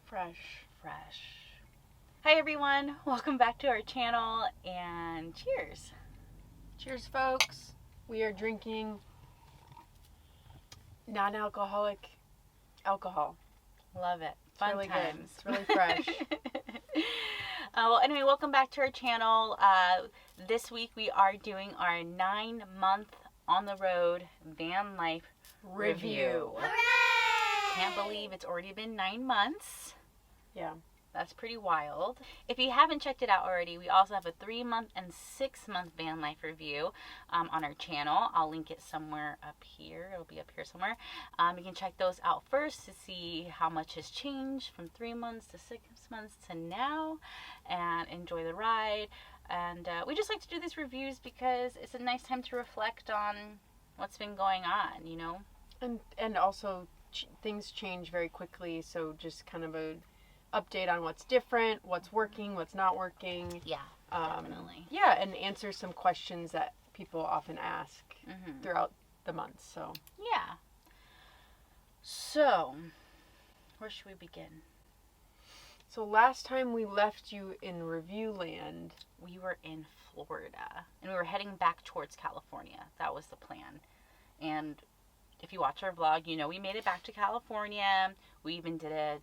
Fresh. Hi everyone, welcome back to our channel and cheers. Cheers, folks. We are drinking non-alcoholic alcohol. Love it. It's Fun really times. good. It's really fresh. Well, anyway, welcome back to our channel. This week we are doing our 9-month on the road van life review. Hooray! Can't believe it's already been 9 months. Yeah. That's pretty wild. If you haven't checked it out already, we also have a 3-month and 6-month van life review on our channel. I'll link it somewhere up here. It'll be up here somewhere. You can check those out first to see how much has changed from 3 months to 6 months to now, and enjoy the ride. And we just like to do these reviews because it's a nice time to reflect on what's been going on, you know? And also things change very quickly, so just kind of a update on what's different, what's working, what's not working. Yeah, definitely. Yeah, and answer some questions that people often ask throughout the months. So yeah. So, where should we begin? So last time we left you in Review Land, we were in Florida, and we were heading back towards California. That was the plan. And if you watch our vlog, you know we made it back to California. We even did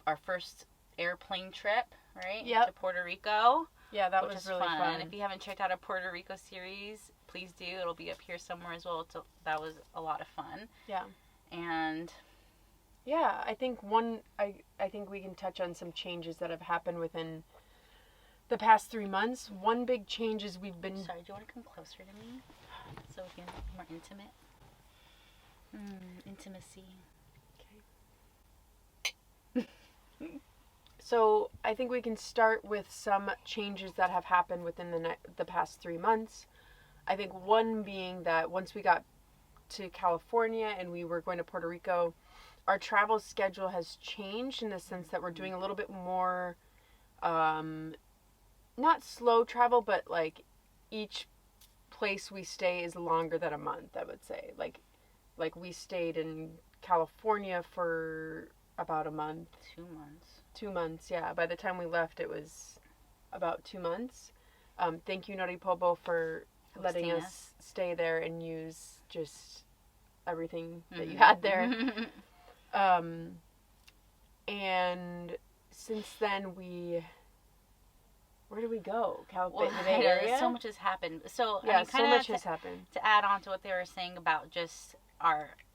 our first airplane trip, right? Yep. To Puerto Rico. Yeah, that was really fun. If you haven't checked out our Puerto Rico series, please do. It'll be up here somewhere as well. That was a lot of fun. Yeah. And yeah, I think I think we can touch on some changes that have happened within the past 3 months. One big change is we've been... Sorry, do you want to come closer to me so we can be more intimate? Intimacy. So I think we can start with some changes that have happened within the past 3 months. I think one being that once we got to California and we were going to Puerto Rico, our travel schedule has changed in the sense that we're doing a little bit more, not slow travel, but like each place we stay is longer than a month, I would say. Like we stayed in California for about a month. 2 months. 2 months, yeah. By the time we left, it was about 2 months. Thank you, Nori Pobo, for letting us stay there and use just everything that you had there. And since then, where did we go? Well, the Bay Area? So much has happened. So, yeah, I mean, so much has happened. To add on to what they were saying about just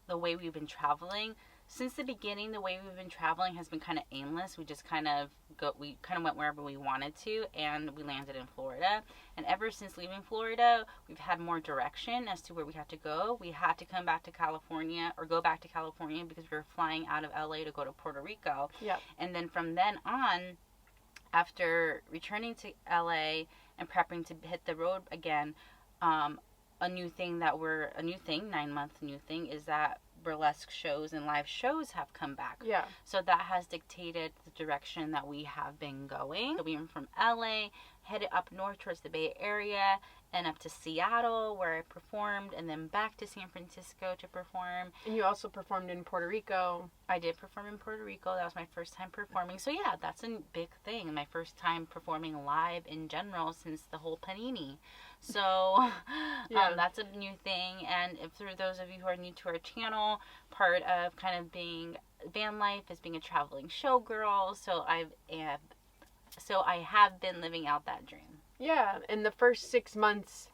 the way we've been traveling, since the beginning, the way we've been traveling has been kind of aimless. We just kind of went wherever we wanted to, and we landed in Florida. And ever since leaving Florida, we've had more direction as to where we had to go. We had to come back to California, or go back to California, because we were flying out of LA to go to Puerto Rico. Yeah. And then from then on, after returning to LA and prepping to hit the road again, a new thing, 9-month new thing, is that burlesque shows and live shows have come back. Yeah. So that has dictated the direction that we have been going. So we went from LA, headed up north towards the Bay Area, and up to Seattle, where I performed, and then back to San Francisco to perform. And you also performed in Puerto Rico. I did perform in Puerto Rico. That was my first time performing. So yeah, that's a big thing. My first time performing live in general since the whole panini. So yeah. That's a new thing. And if for those of you who are new to our channel, part of kind of being van life is being a traveling showgirl. So I have been living out that dream. Yeah, in the first 6 months,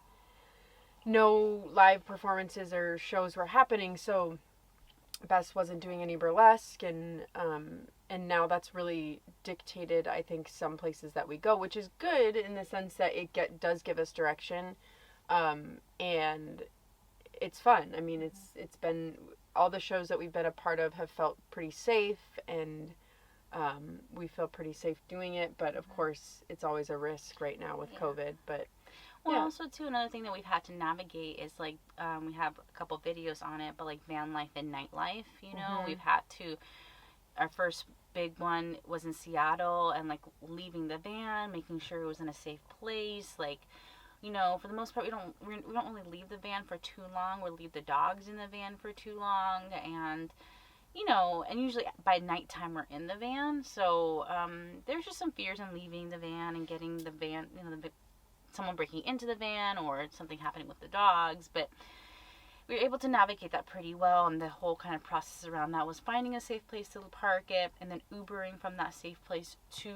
no live performances or shows were happening, so Bess wasn't doing any burlesque, and now that's really dictated, I think, some places that we go, which is good in the sense that it does give us direction, and it's fun. I mean, it's been, all the shows that we've been a part of have felt pretty safe, and we feel pretty safe doing it, but of course it's always a risk right now with COVID. But also too, another thing that we've had to navigate is like we have a couple videos on it, but like van life and nightlife, you know, we've had to, our first big one was in Seattle, and like leaving the van, making sure it was in a safe place, like, you know, for the most part we don't really leave the van for too long. We'll leave the dogs in the van for too long, and and usually by nighttime we're in the van. So there's just some fears in leaving the van and getting the van, someone breaking into the van or something happening with the dogs. But we were able to navigate that pretty well. And the whole kind of process around that was finding a safe place to park it and then Ubering from that safe place to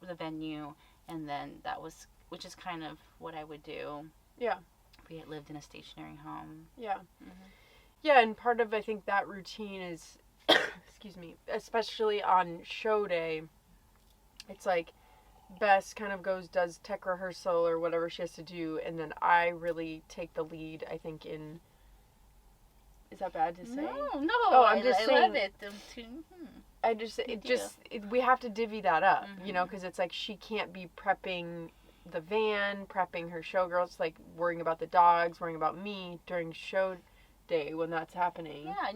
the venue. And then which is kind of what I would do. Yeah. If we had lived in a stationary home. Yeah. Mm-hmm. Yeah, and part of, I think, that routine is, excuse me, especially on show day, it's like Bess kind of does tech rehearsal or whatever she has to do, and then I really take the lead, I think, in... Is that bad to say? No. Oh, I'm just saying... I love it. We have to divvy that up, Mm-hmm. because it's like she can't be prepping the van, prepping her showgirls, like worrying about the dogs, worrying about me during show day when that's happening. Yeah,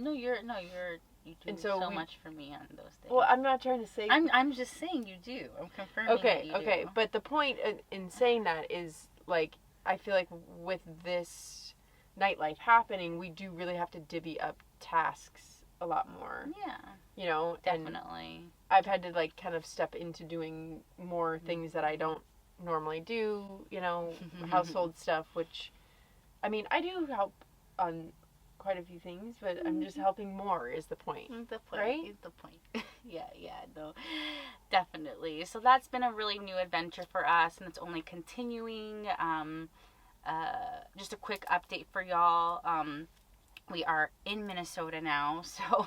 you do so much for me on those days. Well, I'm not trying to say... I'm just saying you do. I'm confirming that you do. But the point in saying that is, like, I feel like with this nightlife happening, we do really have to divvy up tasks a lot more. Yeah. Definitely. And I've had to, like, kind of step into doing more things that I don't normally do, household stuff, which, I mean, I do help on quite a few things, but I'm just helping more is the point. Right? Is the point. Yeah, no, definitely. So that's been a really new adventure for us, and it's only continuing. Just a quick update for y'all. We are in Minnesota now, so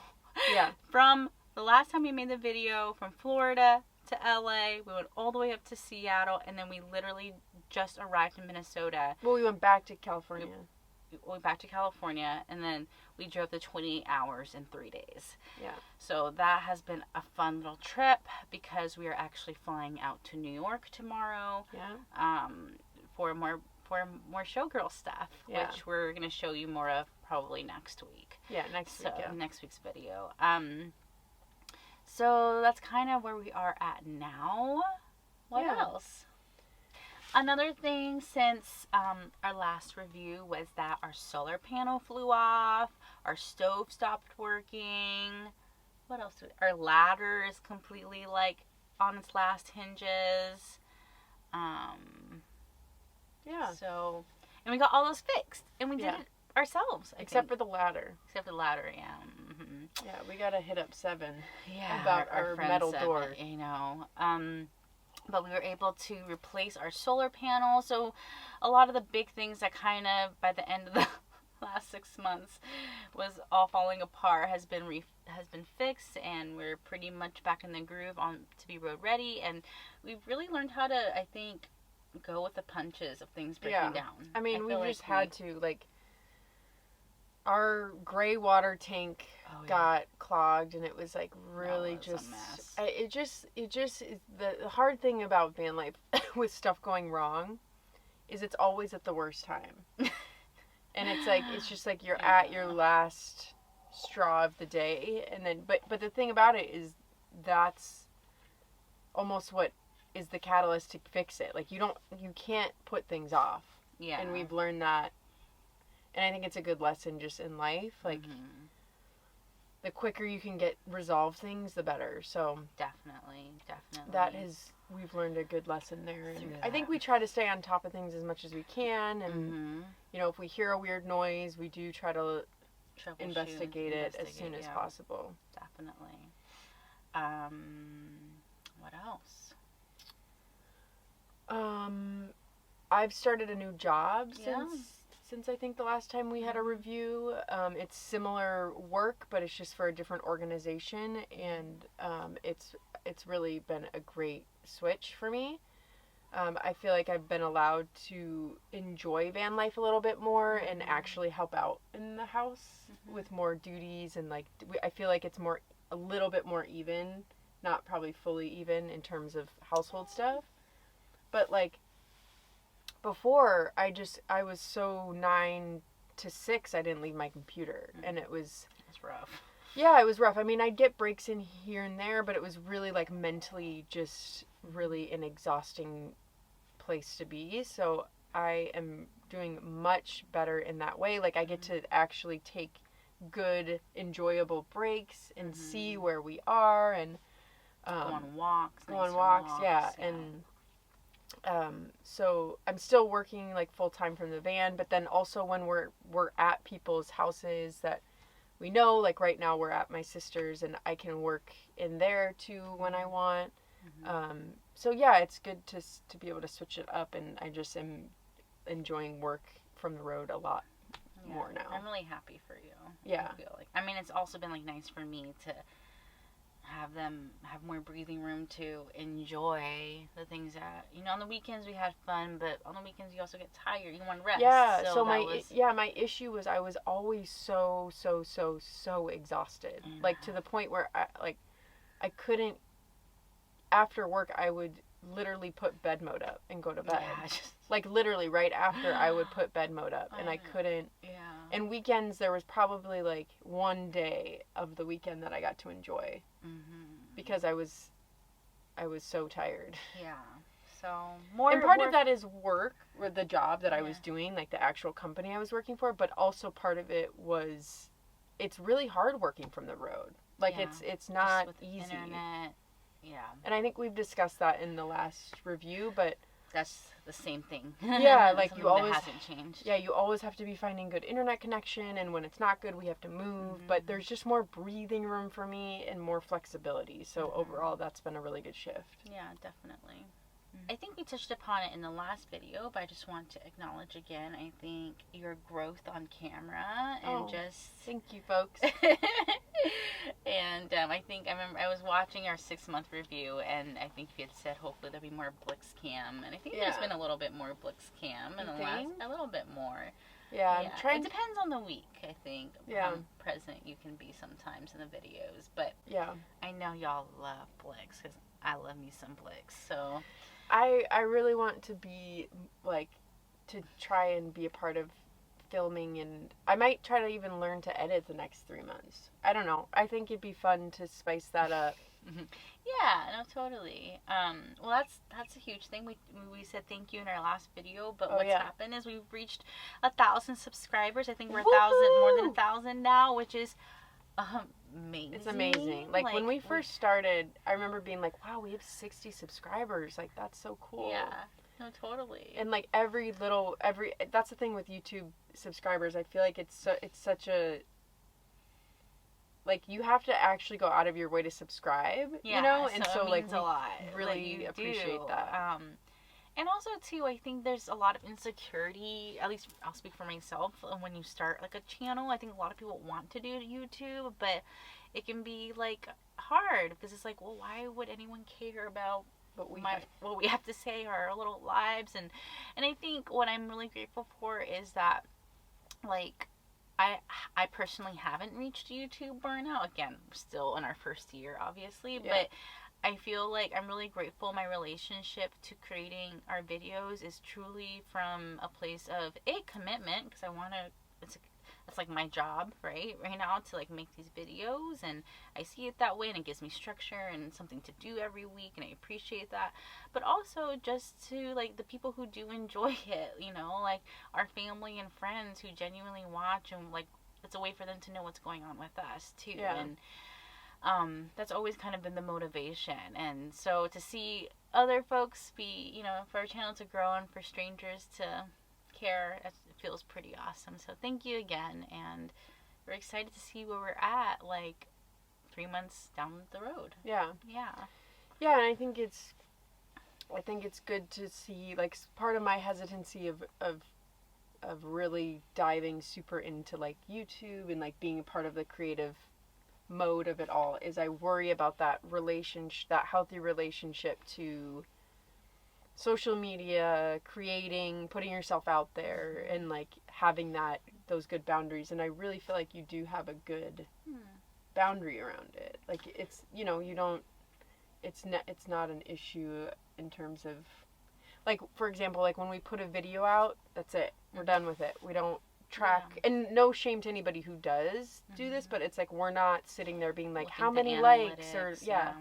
yeah. From the last time we made the video, from Florida to LA, we went all the way up to Seattle, and then we literally just arrived in Minnesota. Well, we went back to California. We went back to California, and then we drove the 28 hours in 3 days. Yeah. So that has been a fun little trip because we are actually flying out to New York tomorrow. Yeah. For more showgirl stuff, which we're gonna show you more of probably next week. Yeah, next week. Yeah. Next week's video. So that's kind of where we are at now. What else? Another thing since our last review was that our solar panel flew off, our stove stopped working. What else? Our ladder is completely on its last hinges. Yeah. So, and we got all those fixed, and we did it ourselves. Except for the ladder. Except for the ladder, yeah. Mm-hmm. Yeah, we gotta hit up 7. Yeah, about our metal door. But we were able to replace our solar panel. So a lot of the big things that kind of by the end of the last 6 months was all falling apart has been fixed, and we're pretty much back in the groove to be road ready. And we've really learned how to, I think, go with the punches of things breaking down. I mean, we just had to, our gray water tank got clogged, and it was really just a mess. It just is the hard thing about van life with stuff going wrong is it's always at the worst time. And it's just you're at your last straw of the day, and then but the thing about it is that's almost what is the catalyst to fix it. You can't put things off. Yeah. And we've learned that. And I think it's a good lesson just in life. The quicker you can resolve things, the better. So definitely. We've learned a good lesson there. And I think we try to stay on top of things as much as we can. And, if we hear a weird noise, we do try to investigate it as soon as possible. Definitely. What else? I've started a new job since I think the last time we had a review. It's similar work, but it's just for a different organization, and it's really been a great switch for me. I feel like I've been allowed to enjoy van life a little bit more and actually help out in the house with more duties, and I feel like it's a little bit more even, not probably fully even in terms of household stuff, but before, I was so 9 to 6, I didn't leave my computer, and it was... It's rough. Yeah, it was rough. I mean, I'd get breaks in here and there, but it was really, mentally just really an exhausting place to be, so I am doing much better in that way. I get to actually take good, enjoyable breaks and see where we are and go on walks. Go on walks, yeah. And so I'm still working like full time from the van, but then also when we're at people's houses that we know, like right now we're at my sister's and I can work in there too when I want. So yeah, it's good to be able to switch it up, and I just am enjoying work from the road a lot more now. I'm really happy for you. Yeah. I feel like, I mean, it's also been like nice for me to have them have more breathing room to enjoy the things that, you know, on the weekends we had fun, but on the weekends you also get tired, you want to rest. Yeah, so my issue was I was always so exhausted. Like to the point where I couldn't, after work I would literally put bed mode up and go to bed. Yeah, like literally right after I would put bed mode up, and I couldn't. Yeah. And weekends there was probably like one day of the weekend that I got to enjoy because I was so tired. Yeah. So more. And part of that is work, or the job that I was doing, like the actual company I was working for, but also part of it was, it's really hard working from the road. Like it's not easy. Internet. Yeah. And I think we've discussed that in the last review, but that's the same thing. Yeah, like you always that hasn't changed. Yeah, you always have to be finding good internet connection, and when it's not good, we have to move. But there's just more breathing room for me and more flexibility. So overall, that's been a really good shift. Yeah, definitely. I think we touched upon it in the last video, but I just want to acknowledge again, I think your growth on camera and just... Thank you, folks. And I think, I remember I was watching our 6-month review, and I think you had said hopefully there'll be more Blix Cam, and I think there's been a little bit more Blix Cam in the last, a little bit more. Yeah, I'm trying. It depends on the week, I think, how present you can be sometimes in the videos, but I know y'all love Blix, because I love me some Blix, so... I really want to be, like, to try and be a part of filming, and I might try to even learn to edit the next 3 months. I don't know. I think it'd be fun to spice that up. Yeah, no, totally. Well, that's a huge thing. We said thank you in our last video, but what's happened is we've reached 1,000 subscribers. I think we're more than 1,000 now, which is amazing. It's amazing. Like when we first started, I remember being like, wow, we have 60 subscribers. Like, that's so cool. Yeah. No, totally. And like every that's the thing with YouTube subscribers. I feel like it's such a, like, you have to actually go out of your way to subscribe, you know? And so like we really appreciate that. And also, too, I think there's a lot of insecurity, at least I'll speak for myself, when you start, like, a channel. I think a lot of people want to do YouTube, but it can be, like, hard, because it's like, well, why would anyone care about what we have to say, our little lives? And I think what I'm really grateful for is that, like, I personally haven't reached YouTube burnout. Again, we're still in our first year, obviously, but I feel like I'm really grateful. My relationship to creating our videos is truly from a place of commitment, because I want to, it's like my job right now to like make these videos, and I see it that way, and it gives me structure and something to do every week, and I appreciate that. But also just to like the people who do enjoy it, you know, like our family and friends who genuinely watch, and like it's a way for them to know what's going on with us too. And that's always kind of been the motivation. And so to see other folks be, you know, for our channel to grow and for strangers to care, it feels pretty awesome. So thank you again, and we're excited to see where we're at, like 3 months down the road. Yeah, and I think it's good to see, like, part of my hesitancy of really diving super into like YouTube and like being a part of the creative mode of it all is I worry about that healthy relationship to social media, creating, putting yourself out there, and like having those good boundaries. And I really feel like you do have a good boundary around it. Like, it's, you know, it's not an issue in terms of, like, for example, like when we put a video out, that's it. We're done with it. We don't track, and no shame to anybody who does do this, but it's like we're not sitting there being like, looking how many likes, or no, like,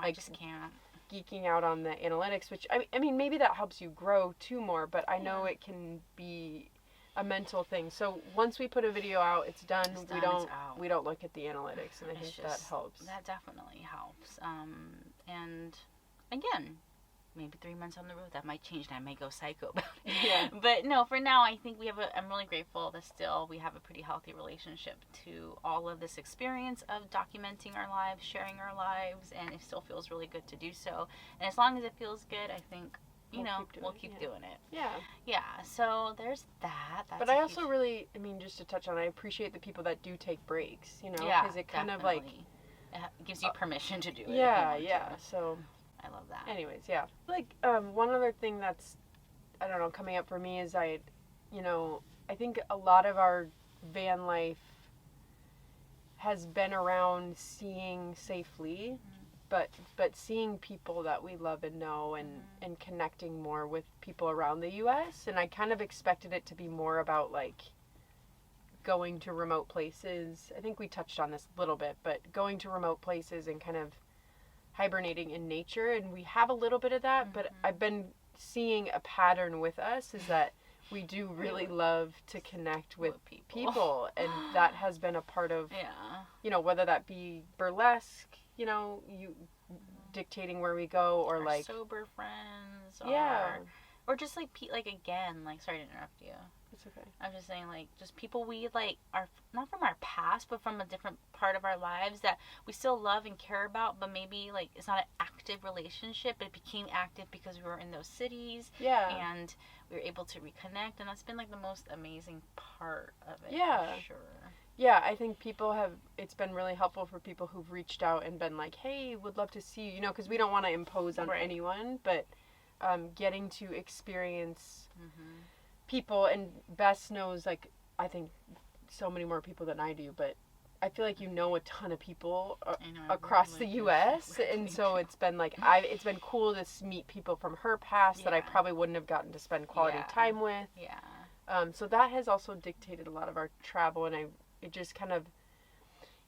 I just can't, geeking out on the analytics, which I mean maybe that helps you grow too more, but I know it can be a mental thing. So once we put a video out, it's done. It's done, we don't it's out. we don't look at the analytics, and I think that helps. That definitely helps. And again, maybe 3 months on the road that might change, and I may go psycho about it. Yeah. But no, for now, I think I'm really grateful that still we have a pretty healthy relationship to all of this experience of documenting our lives, sharing our lives, and it still feels really good to do so. And as long as it feels good, I think we'll keep doing it. Yeah. Yeah, so there's that. But I also really, I mean, just to touch on, I appreciate the people that do take breaks, you know, because it kind of like... It gives you permission to do it. Yeah, yeah, so... I love that. Anyways, yeah. Like, one other thing that's, I don't know, coming up for me is I think a lot of our van life has been around seeing safely, but seeing people that we love and know and connecting more with people around the U.S. And I kind of expected it to be more about, like, going to remote places. I think we touched on this a little bit, but going to remote places and kind of hibernating in nature. And we have a little bit of that, but I've been seeing a pattern with us is that we do really love to connect with people. And that has been a part of, whether that be burlesque, you dictating where we go, or like sober friends, or just like again, like, sorry to interrupt you. It's okay. I'm just saying, like, just people we like are not from our past, but from a different part of our lives that we still love and care about, but maybe like it's not an active relationship, but it became active because we were in those cities, and we were able to reconnect, and that's been like the most amazing part of it. For sure. Yeah, I think it's been really helpful for people who've reached out and been like, hey, would love to see you, because we don't want to impose on anyone, but getting to experience people, and Bess knows, like, I think so many more people than I do, but I feel like a ton of people across the U.S., and so it's been like, it's been cool to meet people from her past that I probably wouldn't have gotten to spend quality time with. So that has also dictated a lot of our travel, and it just kind of,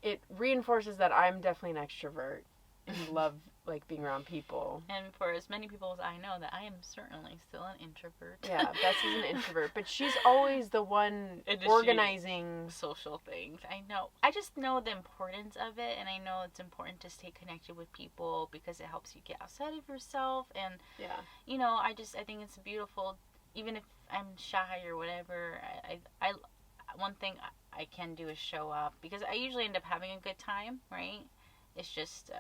it reinforces that I'm definitely an extrovert and love, like, being around people. And for as many people as I know, that I am certainly still an introvert. Yeah, Bess is an introvert, but she's always the one organizing social things. I know. I just know the importance of it, and I know it's important to stay connected with people because it helps you get outside of yourself. And I think it's beautiful, even if I'm shy or whatever. I one thing I can do is show up, because I usually end up having a good time, right? It's just, I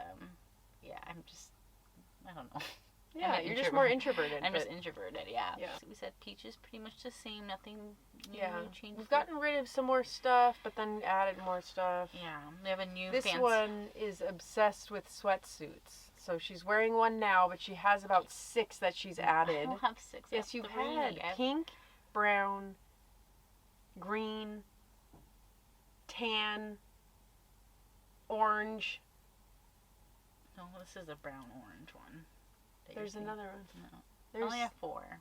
don't know. Yeah, you're just more introverted. I'm just introverted, yeah. So we said Peach is pretty much the same, nothing new changed. We've gotten rid of some more stuff, but then added more stuff. Yeah, we have a new This one is obsessed with sweatsuits. So she's wearing one now, but she has about 6 that she's added. I don't have 6. Yes, you've had pink, brown, green, tan, orange. No, this is a brown-orange one. There's another one. No. I only have 4.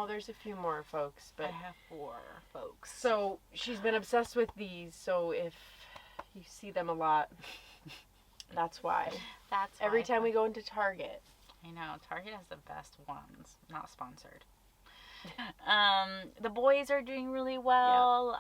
There's a few more, folks. But I have 4, folks. So she's been obsessed with these. So if you see them a lot, that's why. That's why. Every time we go into Target. I know. Target has the best ones. Not sponsored. The boys are doing really well.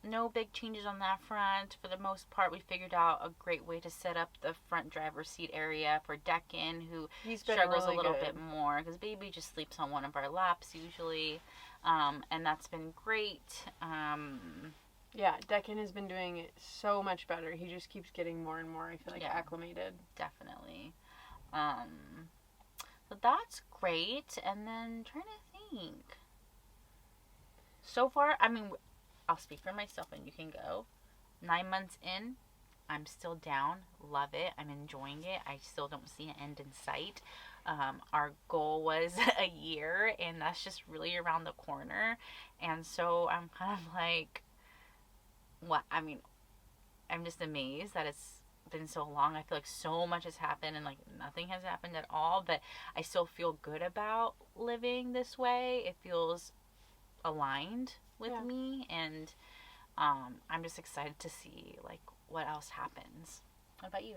No big changes on that front. For the most part, we figured out a great way to set up the front driver's seat area for Deccan, who struggles really a little bit more because baby just sleeps on one of our laps usually, and that's been great. Yeah, Deccan has been doing it so much better. He just keeps getting more and more, I feel like, acclimated. Definitely. So that's great. And then trying to think. So far, I mean, I'll speak for myself and you can go. 9 months in, I'm still down. Love it. I'm enjoying it. I still don't see an end in sight. Our goal was a year, and that's just really around the corner. And so I'm kind of like, I'm just amazed that it's been so long. I feel like so much has happened and like nothing has happened at all, but I still feel good about living this way. It feels aligned with me, and I'm just excited to see like what else happens. How about you?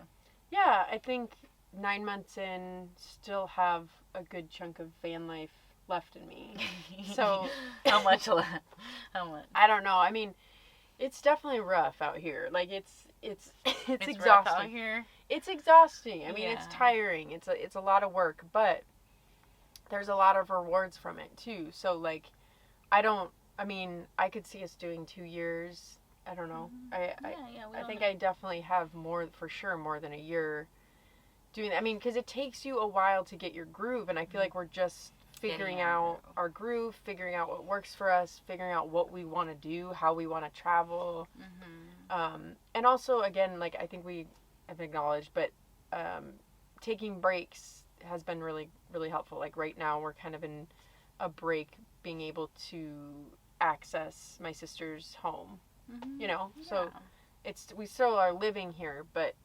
Yeah, I think 9 months in, still have a good chunk of van life left in me. So how much left? How much? I don't know. I mean, it's definitely rough out here. Like it's exhausting. Rough out here. It's exhausting. I mean, Yeah. it's tiring. It's a lot of work, but there's a lot of rewards from it too. So like, I mean, I could see us doing 2 years. I don't know. I think I definitely have more than a year doing that. I mean, because it takes you a while to get your groove, and I feel like we're just figuring out our groove, figuring out what works for us, figuring out what we want to do, how we want to travel. And also, again, like I think we have acknowledged, but taking breaks has been really, really helpful. Like right now, we're kind of in a break, being able to access my sister's home. You know, so we still are living here, but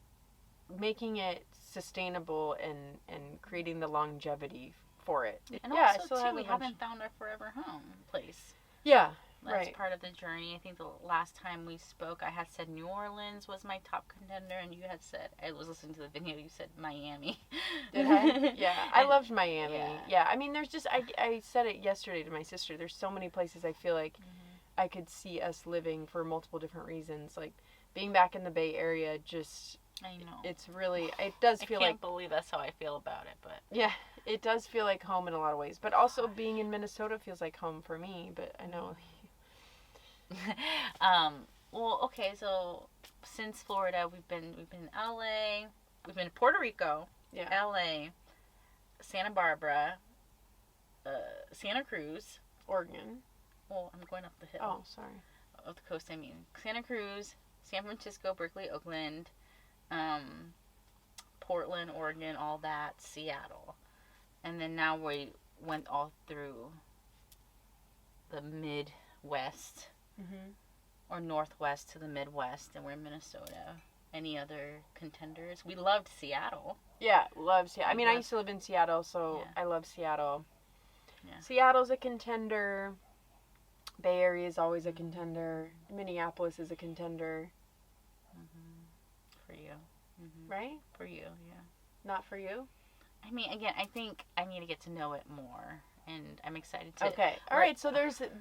making it sustainable and creating the longevity for it. And also, too, we haven't found our forever home place. Yeah, That's part of the journey. I think the last time we spoke, I had said New Orleans was my top contender, and you had said, I was listening to the video, you said Miami. Did I? Yeah, I loved Miami. Yeah, I mean, there's just, I said it yesterday to my sister, there's so many places I feel like I could see us living for multiple different reasons. Like, being back in the Bay Area, just... I know. It's really, it does feel like... I can't believe that's how I feel about it, but... Yeah, it does feel like home in a lot of ways. But also being in Minnesota feels like home for me, but I know... Well, okay, so since Florida, we've been in LA, we've been to Puerto Rico, LA, Santa Barbara, Santa Cruz, Oregon. Well, I'm going up the hill. Oh, sorry. Of the coast, I mean. Santa Cruz, San Francisco, Berkeley, Oakland, Portland, Oregon, all that, Seattle. And then now we went all through the Midwest, or Northwest to the Midwest, and we're in Minnesota. Any other contenders? We loved Seattle. Yeah, love Seattle. I mean, I used to live in Seattle, so I love Seattle. Yeah. Seattle's a contender. Bay Area is always a contender. Minneapolis is a contender. For you. Right? For you, yeah. Not for you? I mean, again, I think I need to get to know it more. And I'm excited to... Okay. All right, so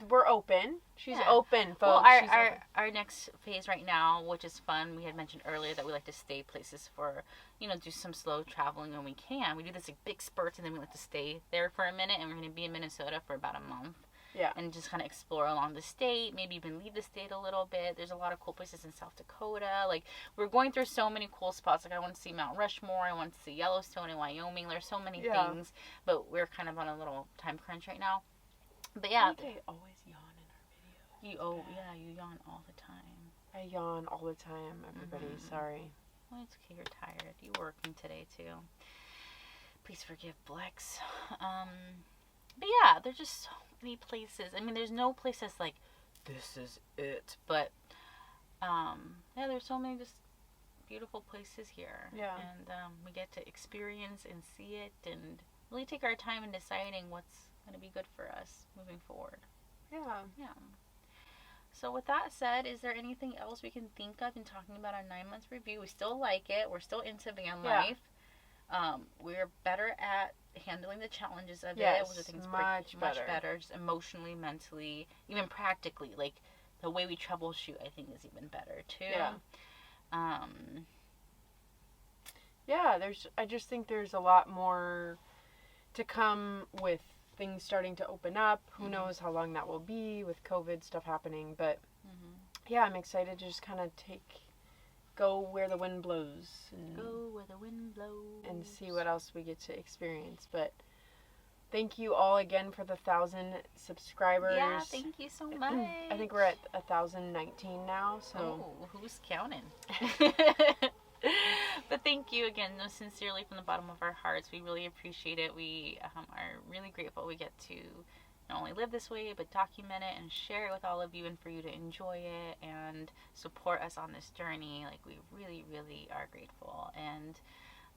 we're open. She's open, folks. Well, our next phase right now, which is fun, we had mentioned earlier that we like to stay places for, do some slow traveling when we can. We do this like big spurts, and then we like to stay there for a minute, and we're going to be in Minnesota for about a month. Yeah. And just kind of explore along the state, maybe even leave the state a little bit. There's a lot of cool places in South Dakota. Like, we're going through so many cool spots. Like, I want to see Mount Rushmore. I want to see Yellowstone in Wyoming. There's so many things. But we're kind of on a little time crunch right now. But yeah. I always yawn in our videos. You yawn all the time. I yawn all the time, everybody. Sorry. Well, it's okay. You're tired. You're working today, too. Please forgive Blix. But yeah, there's just so many places. I mean, there's no place that's like, this is it. But, there's so many just beautiful places here. Yeah. And we get to experience and see it and really take our time in deciding what's going to be good for us moving forward. Yeah. Yeah. So with that said, is there anything else we can think of in talking about our 9 months review? We still like it. We're still into van life. We're better at handling the challenges of it, which I think is much better, just emotionally, mentally, even practically. Like, the way we troubleshoot, I think, is even better, too. I just think there's a lot more to come with things starting to open up. Who knows how long that will be with COVID stuff happening, but I'm excited to just kind of go where the wind blows. And see what else we get to experience. But thank you all again for the 1,000 subscribers. Yeah, thank you so much. I think we're at 1,019 now, so... Oh, who's counting? But thank you again, sincerely from the bottom of our hearts. We really appreciate it. We are really grateful we get to not only live this way, but document it and share it with all of you, and for you to enjoy it and support us on this journey. Like, we really, really are grateful. And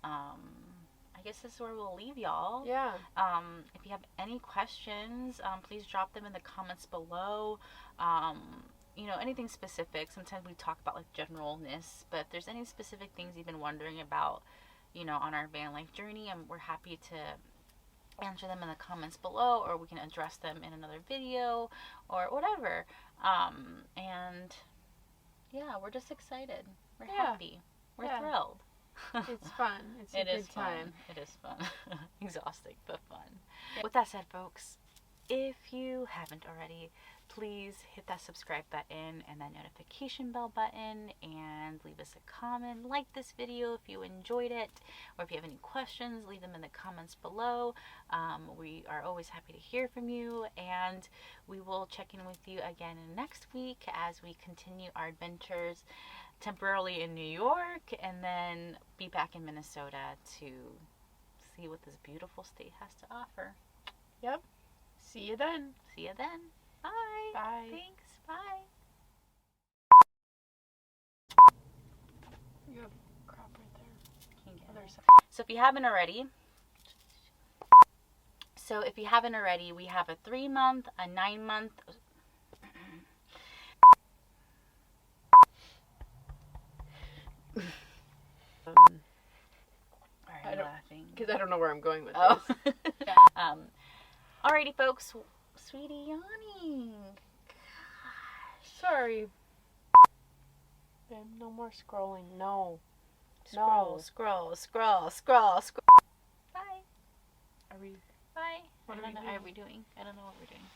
I guess this is where we'll leave y'all. Yeah. If you have any questions, please drop them in the comments below. Anything specific. Sometimes we talk about like generalness, but if there's any specific things you've been wondering about, on our van life journey, we're happy to answer them in the comments below, or we can address them in another video or whatever. And yeah, we're just excited. We're happy. We're thrilled. It's fun. It's a good time. It is fun. Exhausting, but fun. With that said, folks, if you haven't already, please hit that subscribe button and that notification bell button, and leave us a comment. Like this video if you enjoyed it, or if you have any questions, leave them in the comments below. We are always happy to hear from you, and we will check in with you again next week as we continue our adventures temporarily in New York, and then be back in Minnesota to see what this beautiful state has to offer. Yep. See you then. See you then. Bye. Bye. Thanks. Bye. You have crop right there. Other side. So if you haven't already, we have a 3-month, a 9-month. I don't, laughing because I don't know where I'm going with this. Alrighty, folks. Sweetie yawning. Gosh. Sorry. Babe, no more scrolling. No. Scroll. Bye. Are we? Bye. What I don't know. Are we doing? I don't know what we're doing.